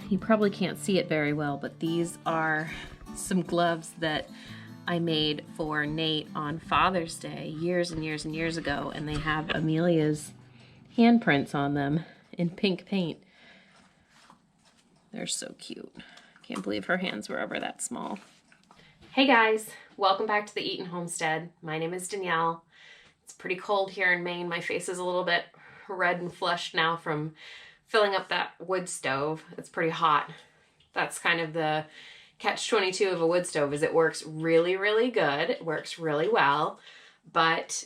You probably can't see it very well, but these are some gloves that I made for Nate on Father's Day years and years and years ago, and they have Amelia's handprints on them in pink paint. They're so cute. Can't believe her hands were ever that small. Hey guys, welcome back to the Eaton Homestead. My name is Danielle. It's pretty cold here in Maine. My face is a little bit red and flushed now from filling up that wood stove. It's pretty hot. That's kind of the catch-22 of a wood stove, is it works really, really good. It works really well, but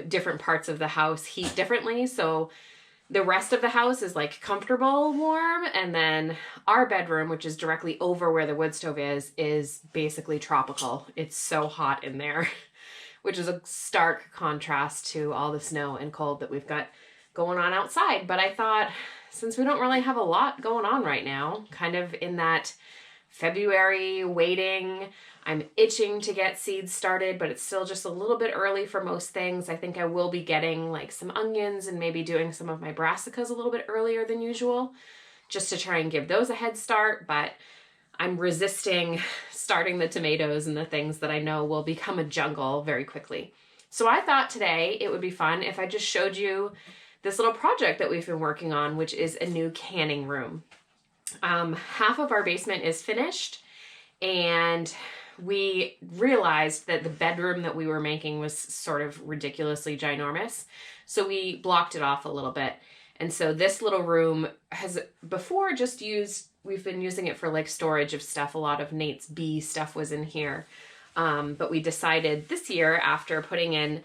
different parts of the house heat differently. So the rest of the house is like comfortable warm, and then our bedroom, which is directly over where the wood stove is basically tropical. It's so hot in there, which is a stark contrast to all the snow and cold that we've got going on outside. But I thought, since we don't really have a lot going on right now, kind of in that February waiting, I'm itching to get seeds started, but it's still just a little bit early for most things. I think I will be getting like some onions and maybe doing some of my brassicas a little bit earlier than usual, just to try and give those a head start. But I'm resisting starting the tomatoes and the things that I know will become a jungle very quickly. So I thought today it would be fun if I just showed you this little project that we've been working on, which is a new canning room. Half of our basement is finished, and we realized that the bedroom that we were making was sort of ridiculously ginormous. So we blocked it off a little bit. And so this little room has before just we've been using it for like storage of stuff. A lot of Nate's bee stuff was in here. But we decided this year, after putting in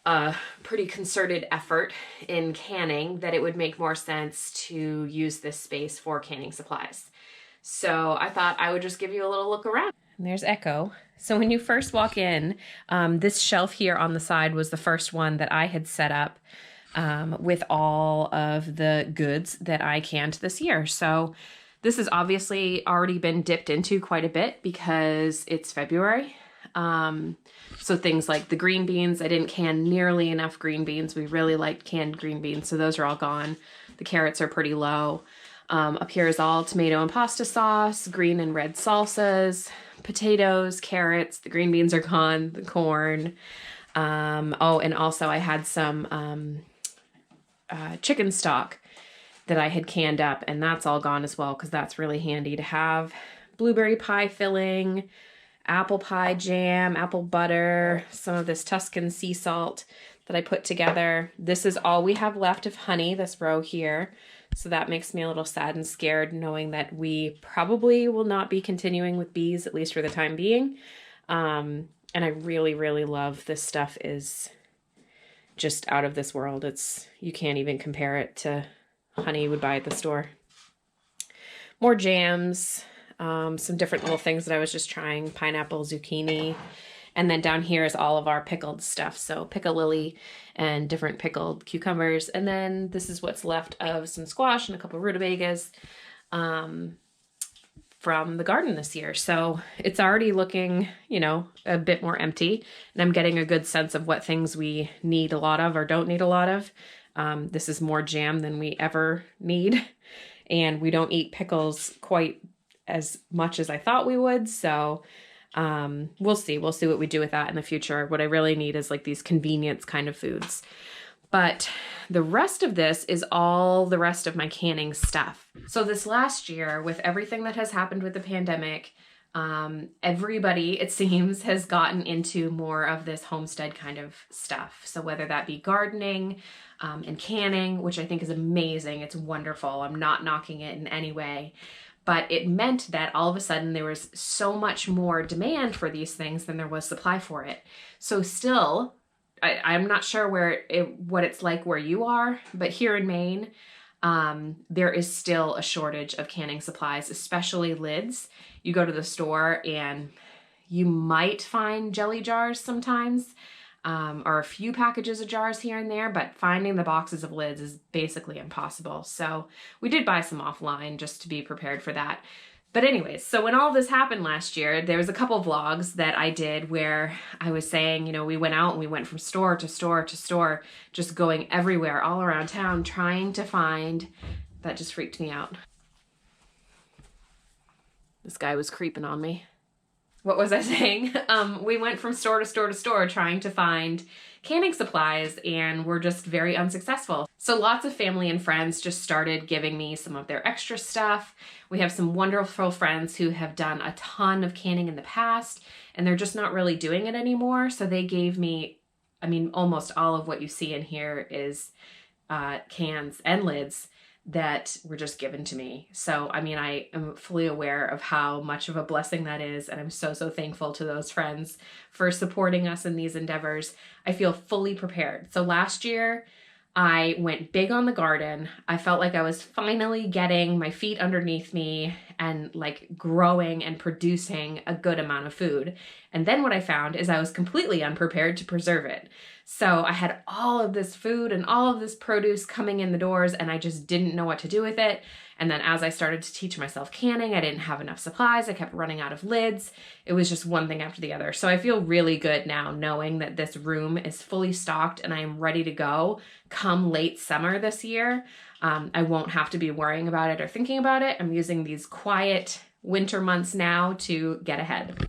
a pretty concerted effort in canning, that it would make more sense to use this space for canning supplies. So I thought I would just give you a little look around. And there's Echo. So when you first walk in, this shelf here on the side was the first one that I had set up with all of the goods that I canned this year. So this has obviously already been dipped into quite a bit because it's February. So things like the green beans, I didn't can nearly enough green beans. We really liked canned green beans, so those are all gone. The carrots are pretty low. Up here is all tomato and pasta sauce, green and red salsas, potatoes, carrots, the green beans are gone, the corn. Oh, and also I had some chicken stock that I had canned up, and that's all gone as well because that's really handy to have. Blueberry pie filling, apple pie jam, apple butter, some of this Tuscan sea salt that I put together. This is all we have left of honey, this row here. So that makes me a little sad and scared, knowing that we probably will not be continuing with bees, at least for the time being. And I really, really love this stuff. Is just out of this world. You can't even compare it to honey you would buy at the store. More jams. Some different little things that I was just trying, pineapple, zucchini. And then down here is all of our pickled stuff. So piccalilli and different pickled cucumbers. And then this is what's left of some squash and a couple rutabagas from the garden this year. So it's already looking, a bit more empty. And I'm getting a good sense of what things we need a lot of or don't need a lot of. This is more jam than we ever need. And we don't eat pickles quite as much as I thought we would. So we'll see what we do with that in the future. What I really need is like these convenience kind of foods. But the rest of this is all the rest of my canning stuff. So this last year, with everything that has happened with the pandemic, everybody, it seems, has gotten into more of this homestead kind of stuff. So whether that be gardening and canning, which I think is amazing. It's wonderful. I'm not knocking it in any way. But it meant that all of a sudden there was so much more demand for these things than there was supply for it. So still, I'm not sure what it's like where you are, but here in Maine, there is still a shortage of canning supplies, especially lids. You go to the store and you might find jelly jars sometimes, or a few packages of jars here and there, but finding the boxes of lids is basically impossible. So we did buy some offline just to be prepared for that. But anyways, so when all this happened last year, there was a couple vlogs that I did where I was saying, we went out and we went from store to store to store, just going everywhere all around town, trying to find, that just freaked me out. This guy was creeping on me. What was I saying? We went from store to store to store trying to find canning supplies, and we're just very unsuccessful. So lots of family and friends just started giving me some of their extra stuff. We have some wonderful friends who have done a ton of canning in the past, and they're just not really doing it anymore. So they gave me, I mean, almost all of what you see in here is cans and lids that were just given to me. So, I mean, I am fully aware of how much of a blessing that is. And I'm so, so thankful to those friends for supporting us in these endeavors. I feel fully prepared. So last year, I went big on the garden. I felt like I was finally getting my feet underneath me and like growing and producing a good amount of food. And then what I found is I was completely unprepared to preserve it. So I had all of this food and all of this produce coming in the doors, and I just didn't know what to do with it. And then as I started to teach myself canning, I didn't have enough supplies. I kept running out of lids. It was just one thing after the other. So I feel really good now knowing that this room is fully stocked and I am ready to go come late summer this year. I won't have to be worrying about it or thinking about it. I'm using these quiet winter months now to get ahead.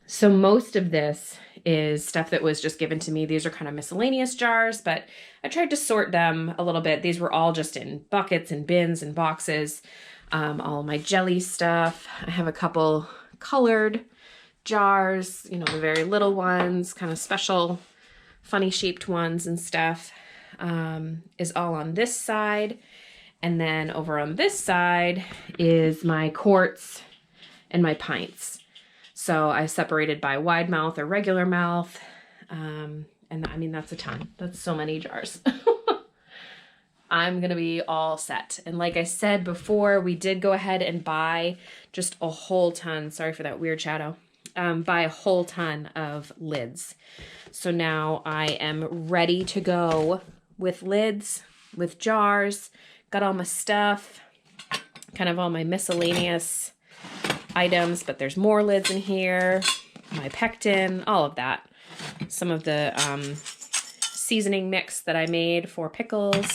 So most of this is stuff that was just given to me. These are kind of miscellaneous jars, but I tried to sort them a little bit. These were all just in buckets and bins and boxes. All my jelly stuff. I have a couple colored jars, you know, the very little ones, kind of special, funny shaped ones and stuff, is all on this side. And then over on this side is my quarts and my pints. So I separated by wide mouth or regular mouth. And I mean, that's a ton. That's so many jars. I'm going to be all set. And like I said before, we did go ahead and buy just a whole ton. Sorry for that weird shadow. Buy a whole ton of lids. So now I am ready to go with lids, with jars, got all my stuff, kind of all my miscellaneous items, but there's more lids in here, my pectin, all of that. Some of the seasoning mix that I made for pickles.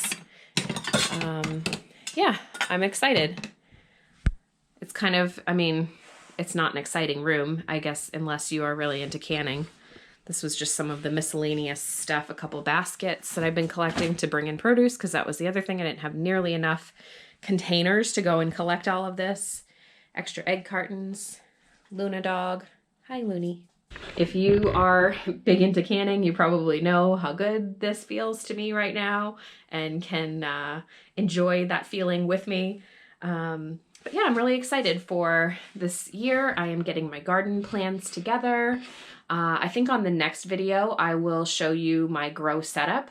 Yeah, I'm excited. It's kind of, I mean, it's not an exciting room, I guess, unless you are really into canning. This was just some of the miscellaneous stuff, a couple baskets that I've been collecting to bring in produce, because that was the other thing. I didn't have nearly enough containers to go and collect all of this. Extra egg cartons, Luna dog. Hi, Looney. If you are big into canning, you probably know how good this feels to me right now and can enjoy that feeling with me. But yeah, I'm really excited for this year. I am getting my garden plans together. I think on the next video, I will show you my grow setup.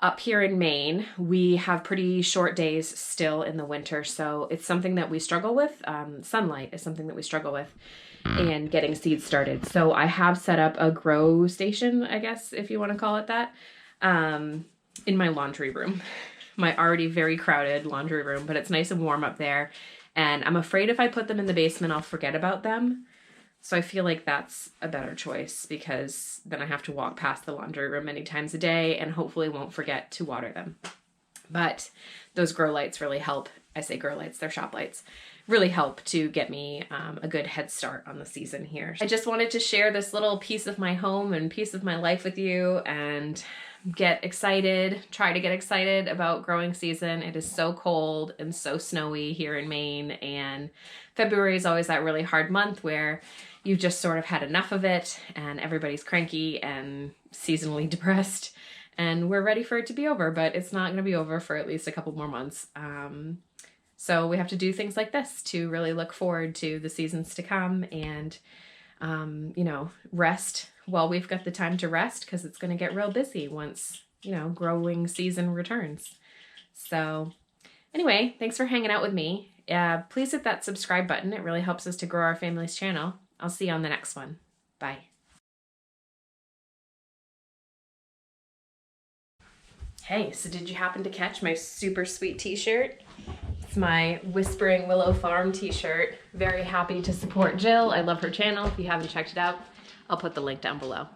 Up here in Maine, we have pretty short days still in the winter, so it's something that we struggle with. Sunlight is something that we struggle with and getting seeds started. So I have set up a grow station, I guess, if you want to call it that, in my laundry room. My already very crowded laundry room, but it's nice and warm up there. And I'm afraid if I put them in the basement, I'll forget about them. So I feel like that's a better choice, because then I have to walk past the laundry room many times a day and hopefully won't forget to water them. But those grow lights really help. I say grow lights, they're shop lights. Really help to get me a good head start on the season here. I just wanted to share this little piece of my home and piece of my life with you and get excited, try to get excited about growing season. It is so cold and so snowy here in Maine, and February is always that really hard month where you've just sort of had enough of it and everybody's cranky and seasonally depressed, and we're ready for it to be over, but it's not going to be over for at least a couple more months. So we have to do things like this to really look forward to the seasons to come and, you know, rest while we've got the time to rest, because it's going to get real busy once, you know, growing season returns. So anyway, thanks for hanging out with me. Please hit that subscribe button. It really helps us to grow our family's channel. I'll see you on the next one. Bye. Hey, so did you happen to catch my super sweet t-shirt? It's my Whispering Willow Farm t-shirt. Very happy to support Jill. I love her channel. If you haven't checked it out, I'll put the link down below.